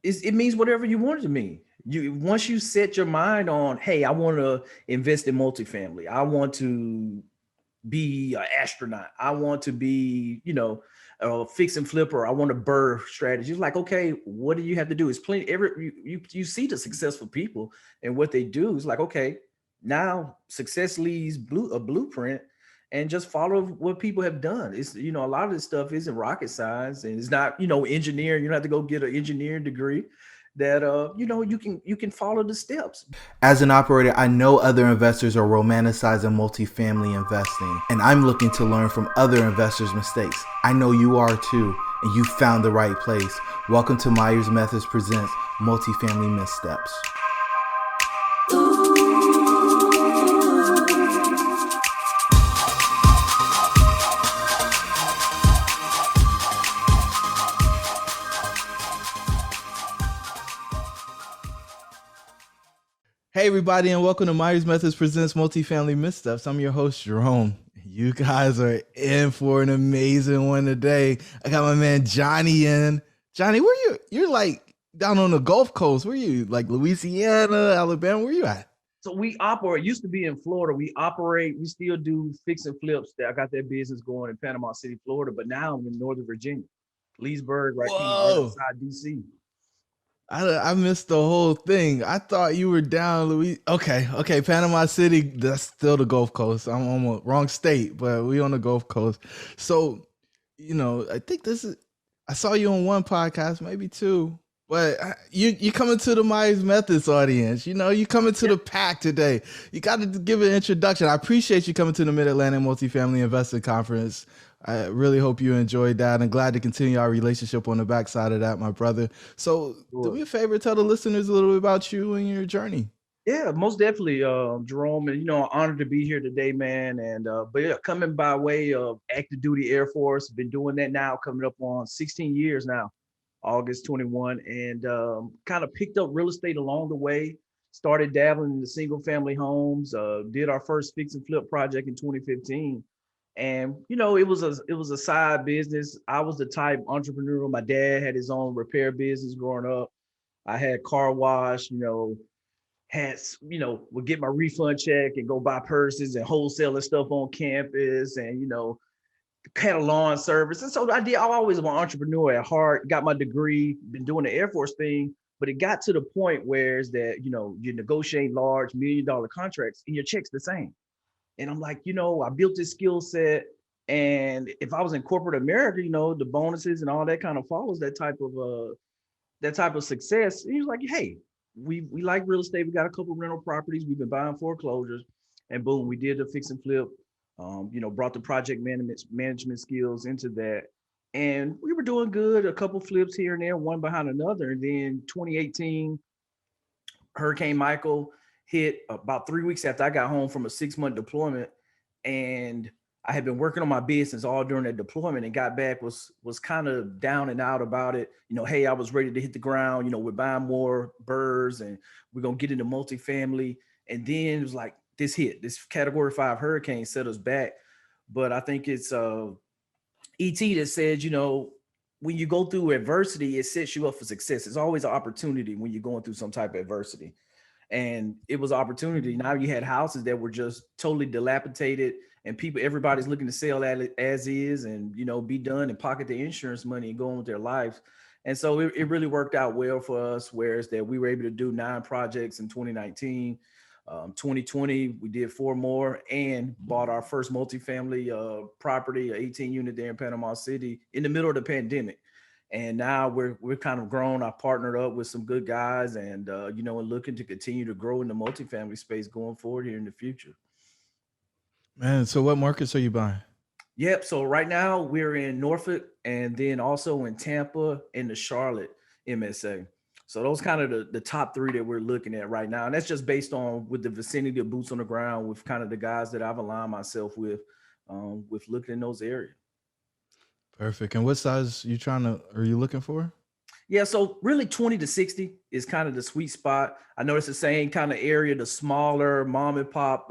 it means whatever you want it to mean. You once you set your mind on, hey, I want to invest in multifamily. I want to be an astronaut. I want to be, a fix and flipper. I want a burr strategy. It's like, okay, what do you have to do? It's plenty. You see the successful people and what they do. It's like, okay, now success leaves a blueprint, and just follow what people have done. It's a lot of this stuff isn't rocket science, and it's not engineering. You don't have to go get an engineering degree. That you can follow the steps. As an operator, I know other investors are romanticizing multifamily investing, and I'm looking to learn from other investors' mistakes. I know you are too, and you found the right place. Welcome to Myers Methods Presents Multifamily Missteps. Hey everybody, and welcome to Myers Methods Presents Multifamily Missteps. I'm your host, Jerome. You guys are in for an amazing one today. I got my man Johnny in. Johnny, where you? You're like down on the Gulf Coast. Where you? Like Louisiana, Alabama? Where you at? So we operate, used to be in Florida. We still do fix and flips. I got that business going in Panama City, Florida, but now I'm in Northern Virginia, Leesburg, right Whoa. outside DC. I missed the whole thing. I thought you were down Louis. Okay. Panama City, that's still the Gulf Coast. I'm on the wrong state, but we on the Gulf Coast. So, I think I saw you on one podcast, maybe two, but you coming to the Myers Methods audience. You coming to the pack today. You got to give an introduction. I appreciate you coming to the Mid-Atlantic Multifamily Investor Conference. I really hope you enjoyed that, and glad to continue our relationship on the backside of that, my brother. So do me a favor, tell the listeners a little bit about you and your journey. Yeah, most definitely, Jerome, and honored to be here today, man. And but yeah, coming by way of active duty Air Force, been doing that now, coming up on 16 years now, August 21, and kind of picked up real estate along the way. Started dabbling in the single family homes. Did our first fix and flip project in 2015, and it was a side business. I was the type entrepreneur. My dad had his own repair business growing up. I had car wash. Would get my refund check and go buy purses and wholesaling stuff on campus, and had a lawn service. And so I always was an entrepreneur at heart, got my degree, been doing the Air Force thing, but it got to the point where is that, you negotiate large $1 million contracts and your check's the same. And I'm like, I built this skill set. And if I was in corporate America, the bonuses and all that kind of follows that type of success. And he was like, hey, we like real estate. We got a couple rental properties. We've been buying foreclosures, and boom, we did the fix and flip. Brought the project management skills into that, and we were doing good. A couple flips here and there, one behind another. And then 2018, Hurricane Michael hit about 3 weeks after I got home from a 6-month deployment, and I had been working on my business all during that deployment, and got back was kind of down and out about it. Hey, I was ready to hit the ground. We're buying more birds, and we're gonna get into multifamily. And then it was like this Category 5 hurricane set us back. But I think it's ET that said, when you go through adversity, it sets you up for success. It's always an opportunity when you're going through some type of adversity. And it was opportunity. Now you had houses that were just totally dilapidated, and everybody's looking to sell as is, and be done and pocket the insurance money and go on with their lives. And so it really worked out well for us, whereas that we were able to do 9 projects in 2019. 2020, we did 4 more and bought our first multifamily property, an 18 unit there in Panama City in the middle of the pandemic. And now we're kind of grown. I partnered up with some good guys, and and looking to continue to grow in the multifamily space going forward here in the future. Man, so what markets are you buying? Yep. So right now we're in Norfolk, and then also in Tampa and the Charlotte MSA. So those kind of the top 3 that we're looking at right now. And that's just based on with the vicinity of boots on the ground with kind of the guys that I've aligned myself with looking in those areas. Perfect. And what size are you looking for? Yeah, so really 20 to 60 is kind of the sweet spot. I know it's the same kind of area, the smaller mom and pop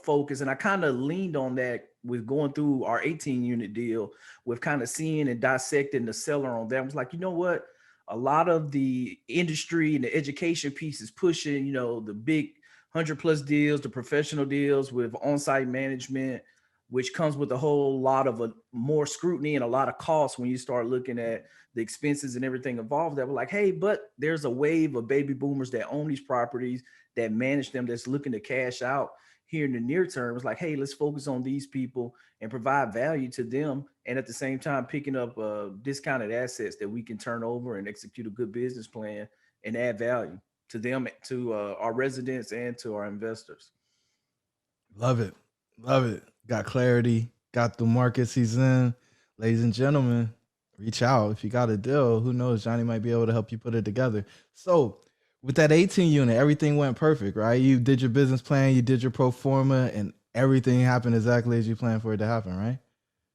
focus. And I kind of leaned on that with going through our 18 unit deal, with kind of seeing and dissecting the seller on that. I was like, you know what? a lot of the industry and the education piece is pushing, the big 100+ deals, the professional deals with on-site management, which comes with a whole lot of more scrutiny and a lot of costs when you start looking at the expenses and everything involved. That were like, hey, but there's a wave of baby boomers that own these properties, that manage them, that's looking to cash out here in the near term. It's like, hey, let's focus on these people and provide value to them, and at the same time picking up discounted assets that we can turn over and execute a good business plan and add value to them, to our residents, and to our investors. Love it. Love it. Got clarity. Got the markets he's in. Ladies and gentlemen, reach out. If you got a deal, who knows? Johnny might be able to help you put it together. So, with that 18 unit, everything went perfect, right? You did your business plan, you did your pro forma, and everything happened exactly as you planned for it to happen, right?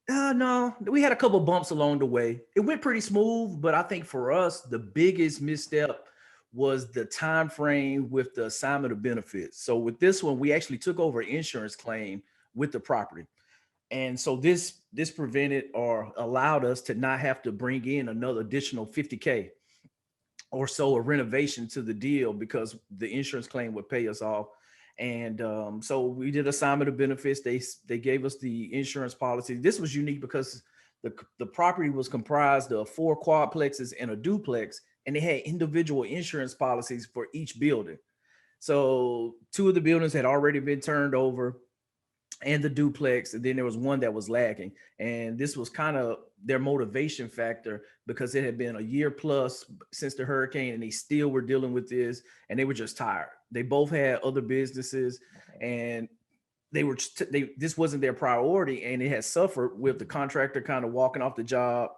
No, we had a couple bumps along the way. It went pretty smooth, but I think for us, the biggest misstep was the time frame with the assignment of benefits. So with this one, we actually took over an insurance claim with the property. And so this prevented or allowed us to not have to bring in another additional 50K or so a renovation to the deal, because the insurance claim would pay us off. And so we did assignment of benefits. They gave us the insurance policy. This was unique because the property was comprised of 4 quadplexes and a duplex, and they had individual insurance policies for each building. So 2 of the buildings had already been turned over, and the duplex, and then there was one that was lagging. And this was kind of their motivation factor, because it had been a year plus since the hurricane, and they still were dealing with this, and they were just tired. They both had other businesses, and this wasn't their priority, and it had suffered with the contractor kind of walking off the job.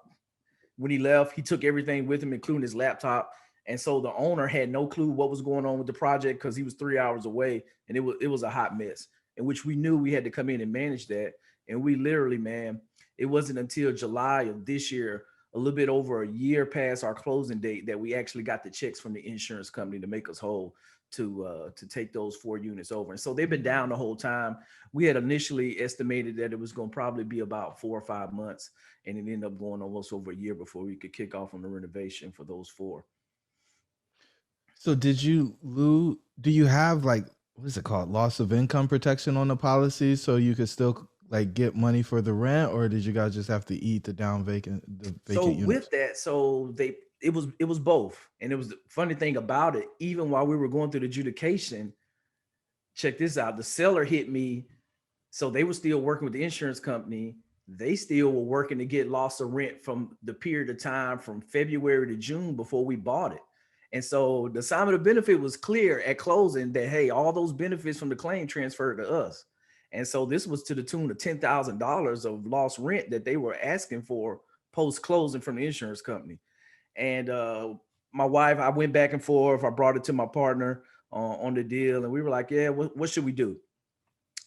When he left, he took everything with him, including his laptop. And so the owner had no clue what was going on with the project, because he was 3 hours away, and it was a hot mess, in which we knew we had to come in and manage that. And we literally, man, it wasn't until July of this year, a little bit over a year past our closing date, that we actually got the checks from the insurance company to make us whole, to take those 4 units over. And so they've been down the whole time. We had initially estimated that it was going to probably be about 4 or 5 months, and it ended up going almost over a year before we could kick off on the renovation for those 4. So did you lose? Do you have like what is it called? Loss of income protection on the policy, so you could still like get money for the rent, or did you guys just have to eat the So vacant with units? that, so they it was both. And it was the funny thing about it, even while we were going through the adjudication, check this out, the seller hit me. So they were still working with the insurance company. They still were working to get loss of rent from the period of time from February to June before we bought it. And so the assignment of benefit was clear at closing that, hey, all those benefits from the claim transferred to us. And so this was to the tune of $10,000 of lost rent that they were asking for post closing from the insurance company. And my wife, I went back and forth. I brought it to my partner on the deal, and we were like, yeah, what should we do?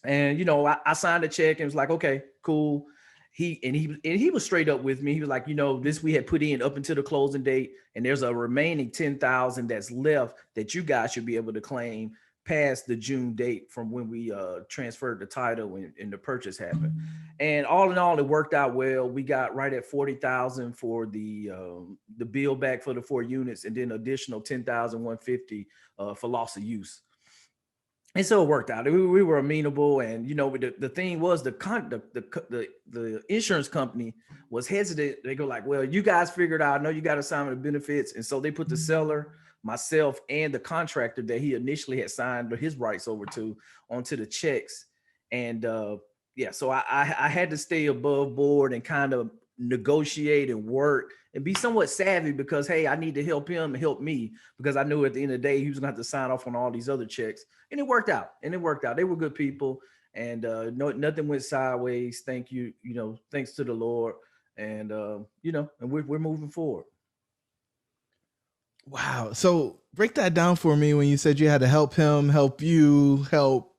And I signed a check and was like, okay, cool. He was straight up with me. He was like, this we had put in up until the closing date, and there's a remaining 10,000 that's left that you guys should be able to claim past the June date from when we transferred the title and the purchase happened. And all in all, it worked out well. We got right at 40,000 for the bill back for the 4 units, and then additional 10,150 for loss of use. And so it worked out. We were amenable, and the thing was the insurance company was hesitant. They go like, well, you guys figured out, I know you got assignment of benefits. And so they put the seller, myself, and the contractor that he initially had signed his rights over to onto the checks. And yeah, so I had to stay above board and kind of negotiate and work and be somewhat savvy, because hey, I need to help him and help me, because I knew at the end of the day he was gonna have to sign off on all these other checks. And it worked out. They were good people, and no, nothing went sideways. Thank you, thanks to the Lord. And and we're moving forward. Wow. So break that down for me when you said you had to help him, help you, help.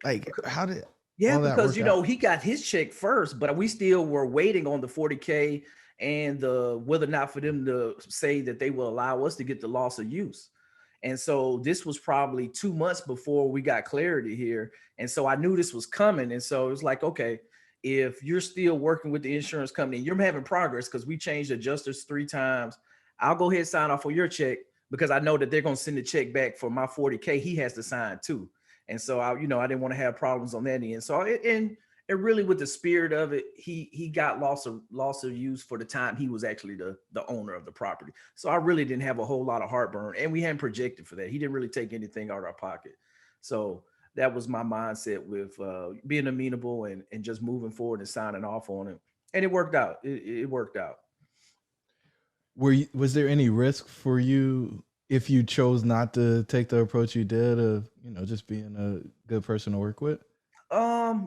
Like, how did Yeah, all that because work out? he got his check first, but we still were waiting on the 40K and the whether or not for them to say that they will allow us to get the loss of use. And so this was probably 2 months before we got clarity here. And so I knew this was coming. And so it was like, okay, if you're still working with the insurance company, you're having progress, because we changed adjusters 3 times. I'll go ahead and sign off on your check because I know that they're going to send the check back for my 40K. He has to sign too. And so I didn't want to have problems on that end. So and really with the spirit of it, he got loss of use for the time he was actually the owner of the property. So I really didn't have a whole lot of heartburn, and we hadn't projected for that. He didn't really take anything out of our pocket. So that was my mindset with being amenable and just moving forward and signing off on it. And it worked out. It worked out. Was there any risk for you if you chose not to take the approach you did of, just being a good person to work with?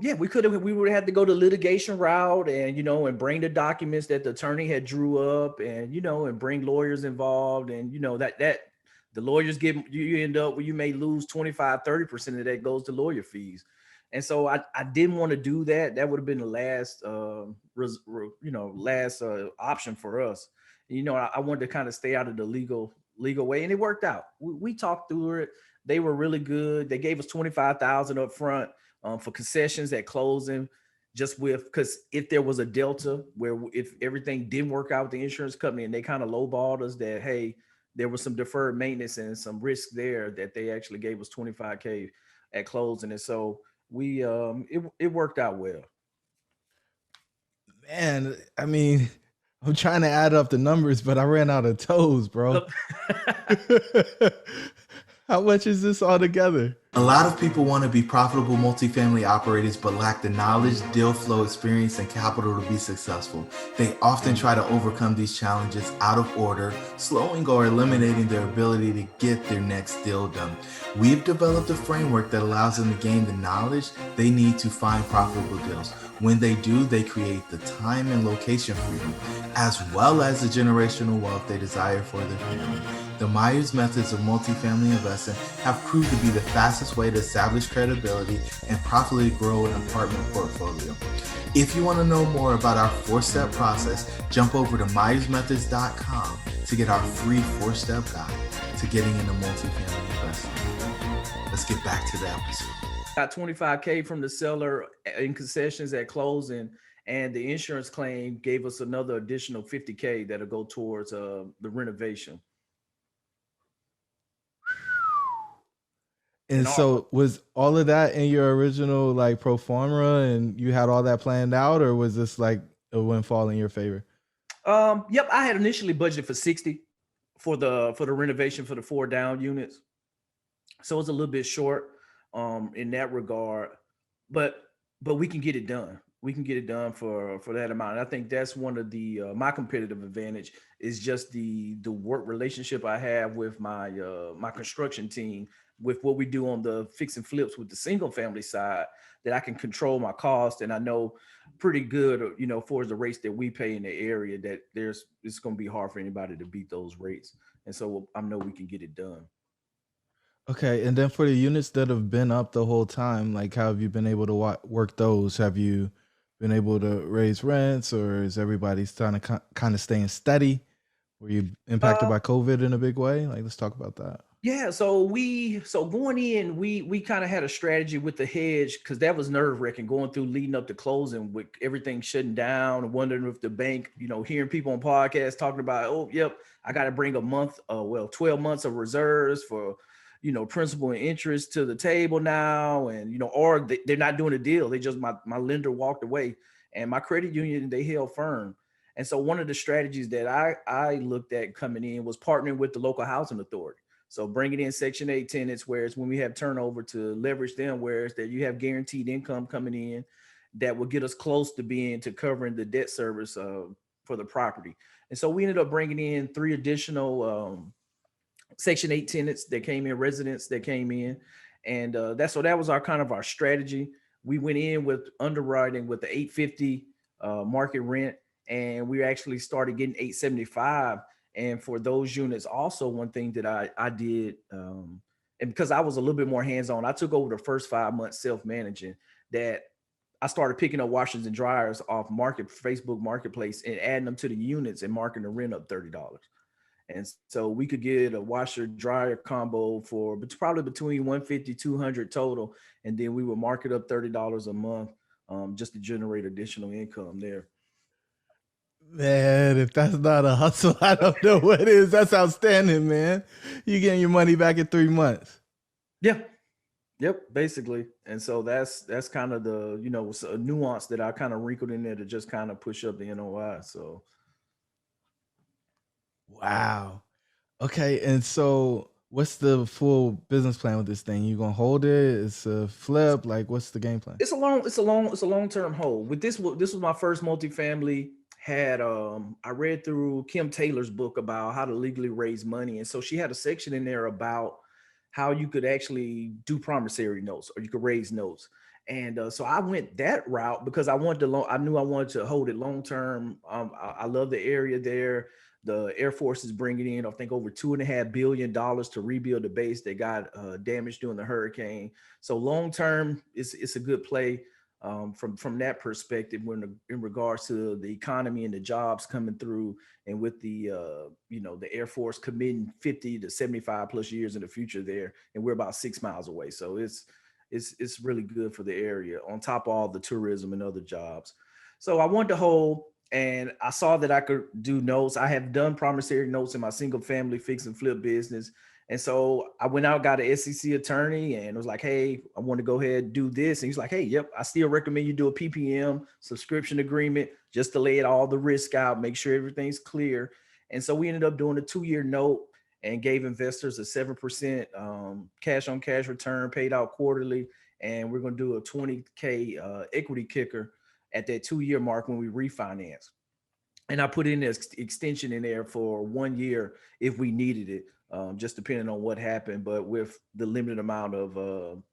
Yeah, we would have to go the litigation route and and bring the documents that the attorney had drew up and and bring lawyers involved and that the lawyers get you end up where you may lose 25-30% of that goes to lawyer fees. And so I didn't want to do that. That would have been the last last option for us. I wanted to kind of stay out of the legal way, and it worked out. We talked through it. They were really good. They gave us 25,000 up front for concessions at closing, just because if there was a delta where if everything didn't work out with the insurance company and they kind of lowballed us that, hey, there was some deferred maintenance and some risk there, that they actually gave us 25K at closing. And so it worked out well. Man, I mean, I'm trying to add up the numbers, but I ran out of toes, bro. How much is this all together? A lot of people want to be profitable multifamily operators but lack the knowledge, deal flow experience, and capital to be successful. They often try to overcome these challenges out of order, slowing or eliminating their ability to get their next deal done. We've developed a framework that allows them to gain the knowledge they need to find profitable deals. When they do, they create the time and location freedom, as well as the generational wealth they desire for their family. The Myers methods of multifamily investing have proved to be the fastest way to establish credibility and profitably grow an apartment portfolio. If you want to know more about our 4-step process, jump over to myersmethods.com to get our free 4-step guide to getting into multifamily investing. Let's get back to the episode. Got 25K from the seller in concessions at closing, and the insurance claim gave us another additional 50K that'll go towards the renovation. And so was all of that in your original like pro forma and you had all that planned out, or was this like a windfall in your favor? Yep, I had initially budgeted for 60 for the renovation for the 4 down units. So it's a little bit short in that regard, but we can get it done. We can get it done for that amount. And I think that's one of the my competitive advantage is just the work relationship I have with my my construction team, with what we do on the fix and flips with the single family side, that I can control my cost. And I know pretty good, for the rates that we pay in the area, that it's going to be hard for anybody to beat those rates. And so I know we can get it done. Okay. And then for the units that have been up the whole time, like how have you been able to work those? Have you been able to raise rents, or is everybody's trying to kind of staying steady? Were you impacted by COVID in a big way? Like, let's talk about that. Yeah, so going in, we kind of had a strategy with the hedge, because that was nerve-wracking going through leading up to closing with everything shutting down and wondering if the bank, hearing people on podcasts talking about, oh, yep, I got to bring 12 months of reserves for, principal and interest to the table now. And, or they're not doing a deal. They just, my lender walked away, and my credit union, they held firm. And so one of the strategies that I looked at coming in was partnering with the local housing authority. So bringing in Section 8 tenants, whereas when we have turnover, to leverage them, whereas that you have guaranteed income coming in that will get us close to covering the debt service for the property. And so we ended up bringing in 3 additional Section 8 tenants that came in, residents that came in. And that was our strategy. We went in with underwriting with the 850 market rent, and we actually started getting 875. And for those units, also one thing that I did, and because I was a little bit more hands-on, I took over the first 5 months self-managing, that I started picking up washers and dryers off Facebook Marketplace and adding them to the units and marking the rent up $30. And so we could get a washer dryer combo for probably between 150, 200 total. And then we would mark it up $30 a month just to generate additional income there. Man, if that's not a hustle, I don't know what is. That's outstanding, man. You getting your money back in 3 months. Yeah. Yep, basically. And so that's kind of the, a nuance that I kind of wrinkled in there to just kind of push up the NOI. So Wow. Okay, and so what's the full business plan with this thing? You gonna hold it? It's a flip. Like, what's the game plan? it's a long-term hold. With this was my first multifamily. Had I read through Kim Taylor's book about how to legally raise money. And so she had a section in there about how you could actually do promissory notes or you could raise notes. And so I went that route because I knew I wanted to hold it long term. I love the area there. The Air Force is bringing in, I think, over $2.5 billion to rebuild the base that got damaged during the hurricane. So long term, it's a good play from that perspective. When in regards to the economy and the jobs coming through, and with the the Air Force committing 50 to 75 plus years in the future there, and we're about 6 miles away, so it's really good for the area. On top of all the tourism and other jobs, so I wanted to hold. And I saw that I could do notes. I have done promissory notes in my single family fix and flip business. And so I went out, got an SEC attorney, and was like, hey, I want to go ahead and do this. And he's like, hey, yep, I still recommend you do a PPM subscription agreement just to lay it all the risk out, make sure everything's clear. And so we ended up doing a 2-year note and gave investors a 7% cash on cash return paid out quarterly. And we're going to do a 20K equity kicker at that 2-year mark when we refinance. And I put in this extension in there for 1 year if we needed it, just depending on what happened. But with the limited amount of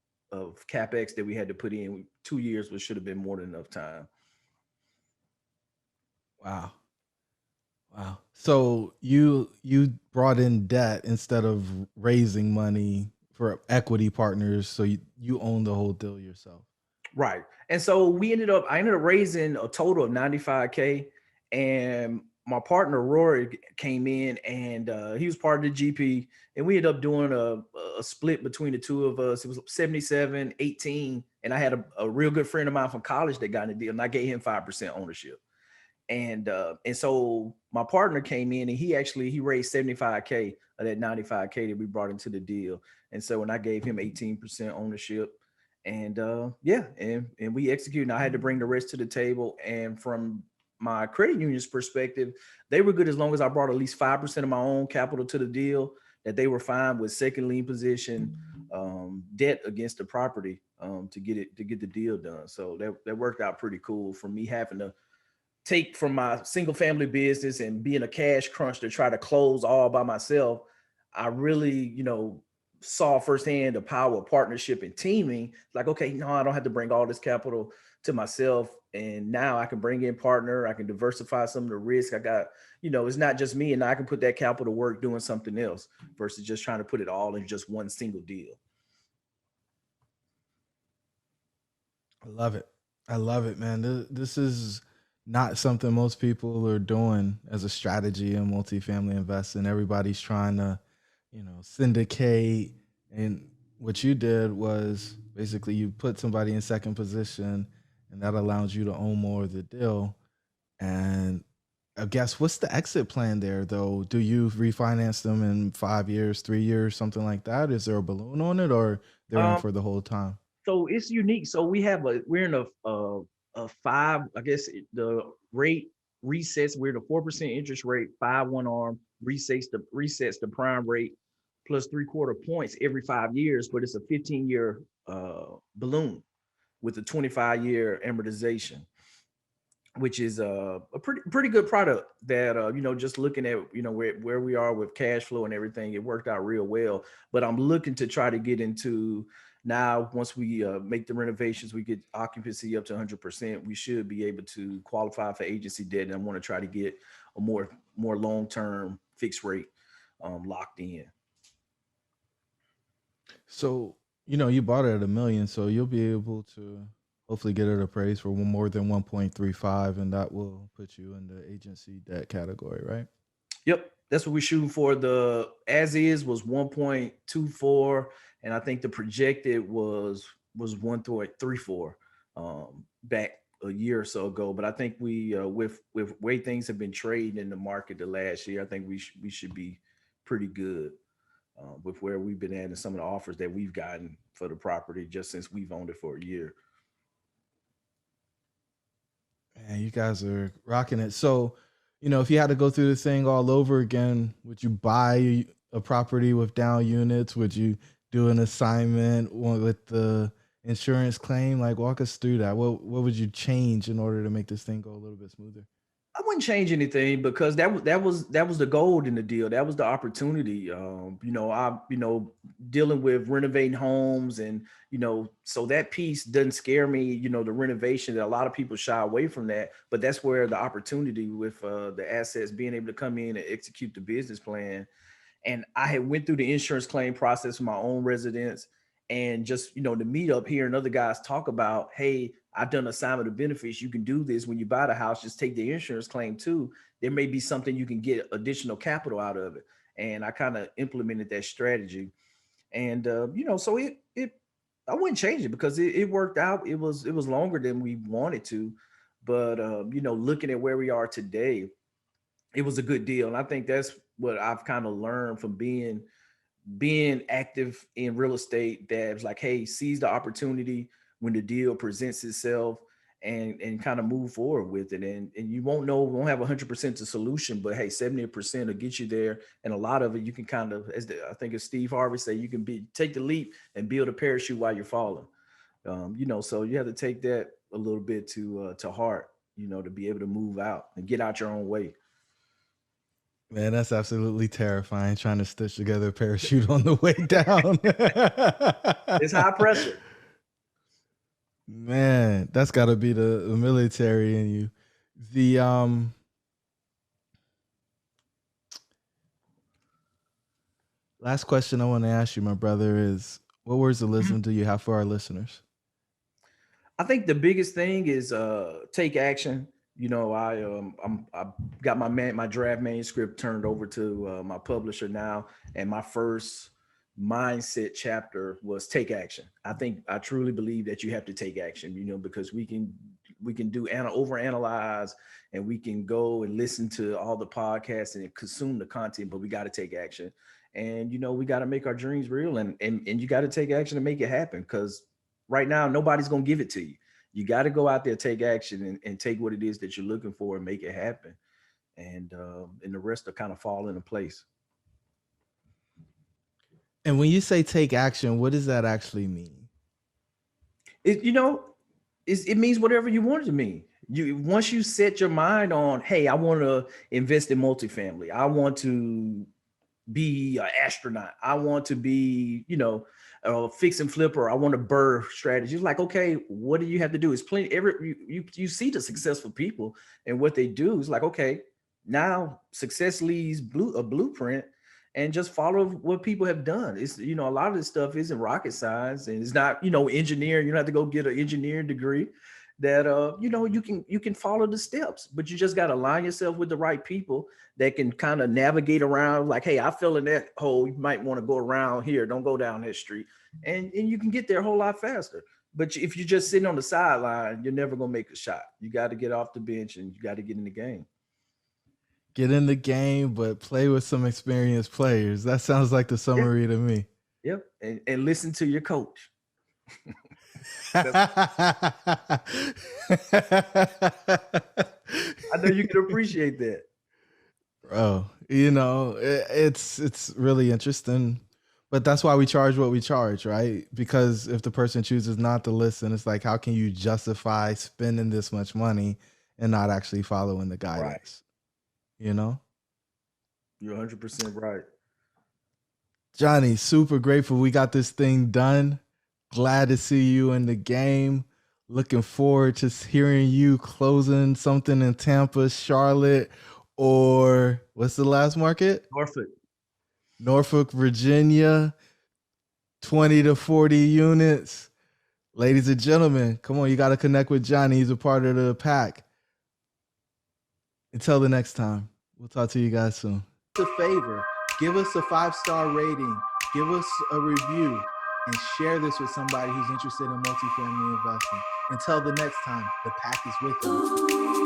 capex that we had to put in, 2 years should have been more than enough time. Wow. Wow. So you brought in debt instead of raising money for equity partners, so you own the whole deal yourself. Right. And so I ended up raising a total of 95K. And my partner Rory came in, and he was part of the GP, and we ended up doing a split between the two of us. It was 77-18. And I had a real good friend of mine from college that got in the deal, and I gave him 5% ownership. And so my partner came in, and he raised 75K of that 95K that we brought into the deal. And so when I gave him 18% ownership, and and we executed. And I had to bring the rest to the table. And from my credit union's perspective, they were good as long as I brought at least 5% of my own capital to the deal. That they were fine with second lien position debt against the property to get the deal done. So that worked out pretty cool for me having to take from my single family business and being a cash crunch to try to close all by myself. I really, saw firsthand the power of partnership and teaming. Like, okay, no, I don't have to bring all this capital to myself. And now I can bring in partner, I can diversify some of the risk. I got, it's not just me, and I can put that capital to work doing something else versus just trying to put it all in just one single deal. I love it. I love it, man. This is not something most people are doing as a strategy in multifamily investing. Everybody's trying to, syndicate. And what you did was basically you put somebody in second position, and that allows you to own more of the deal. And I guess what's the exit plan there though? Do you refinance them in 5 years, 3 years, something like that? Is there a balloon on it, or they're in Um, for the whole time? so it's unique. So we're in a five. I guess the rate resets. We're at a 4% interest rate, 5/1 ARM resets the prime rate plus 3/4 points every 5 years. But it's a 15-year balloon with a 25-year amortization, which is a pretty good product that just looking at where we are with cash flow and everything, it worked out real well. But I'm looking to try to get into now, once we make the renovations, we get occupancy up to 100%, we should be able to qualify for agency debt. And I want to try to get a more long-term fixed rate locked in. So, you bought it at 1 million, so you'll be able to hopefully get it appraised for more than 1.35, and that will put you in the agency debt category, right? Yep, that's what we're shooting for. The as is was 1.24, and I think the projected was 1.34 back a year or so ago, but I think we with way things have been trading in the market the last year, I think we should be pretty good with where we've been at and some of the offers that we've gotten for the property just since we've owned it for a year. Man, you guys are rocking it. So, if you had to go through the thing all over again, would you buy a property with down units? Would you do an assignment with the insurance claim? Like, walk us through that. What would you change in order to make this thing go a little bit smoother? I wouldn't change anything because that was the gold in the deal. That was the opportunity. Dealing with renovating homes and so that piece doesn't scare me. The renovation, that a lot of people shy away from that, but that's where the opportunity with the assets being able to come in and execute the business plan. And I had went through the insurance claim process for my own residence, and just to meet up here and other guys talk about, hey, I've done assignment of benefits. You can do this when you buy the house. Just take the insurance claim too. There may be something you can get additional capital out of it. And I kind of implemented that strategy. And so it I wouldn't change it because it worked out. It was longer than we wanted to, but looking at where we are today, it was a good deal. And I think that's what I've kind of learned from being active in real estate, that it's like, hey, seize the opportunity when the deal presents itself, and kind of move forward with it. And you won't have 100% the solution, but hey, 70% will get you there. And a lot of it, you can kind of, I think as Steve Harvey say, you can take the leap and build a parachute while you're falling. So you have to take that a little bit to heart, to be able to move out and get out your own way. Man, that's absolutely terrifying, trying to stitch together a parachute on the way down. It's high pressure. Man, that's got to be the military in you. The last question I want to ask you, my brother, is what words of wisdom do you have for our listeners? I think the biggest thing is take action. I got my draft manuscript turned over to my publisher now, and my first mindset chapter was take action. I truly believe that you have to take action, because we can do overanalyze, and we can go and listen to all the podcasts and consume the content, but we got to take action. And we got to make our dreams real, and you got to take action to make it happen, because right now nobody's going to give it to you. You got to go out there, take action, and take what it is that you're looking for and make it happen. And the rest will kind of fall into place. And when you say take action, what does that actually mean? It means whatever you want it to mean. Once you set your mind on, hey, I want to invest in multifamily. I want to be an astronaut. I want to be, fix and flipper. I want to burr strategy. It's like, okay, what do you have to do? It's plenty. You see the successful people and what they do. It's like, okay, now success leaves a blueprint, and just follow what people have done. It's, a lot of this stuff isn't rocket science, and it's not, engineering. You don't have to go get an engineering degree. That you can follow the steps, but you just got to align yourself with the right people that can kind of navigate around. Like, hey, I fell in that hole. You might want to go around here. Don't go down that street, and you can get there a whole lot faster. But if you're just sitting on the sideline, you're never gonna make a shot. You got to get off the bench, and you got to get in the game. Get in the game, but play with some experienced players. That sounds like the summary to me. Yep, and listen to your coach. I know you can appreciate that, bro. It's really interesting, but that's why we charge what we charge, right? Because if the person chooses not to listen, it's like, how can you justify spending this much money and not actually following the guidance? Right. You're 100% right, Johnny. Super grateful we got this thing done. Glad to see you in the game. Looking forward to hearing you closing something in Tampa, Charlotte, or what's the last market? Norfolk, Virginia. 20 to 40 units. Ladies and gentlemen, come on, you got to connect with Johnny. He's a part of the pack. Until the next time, we'll talk to you guys soon. A favor, give us a 5-star rating, give us a review. and share this with somebody who's interested in multifamily investing. Until the next time, the pack is with you.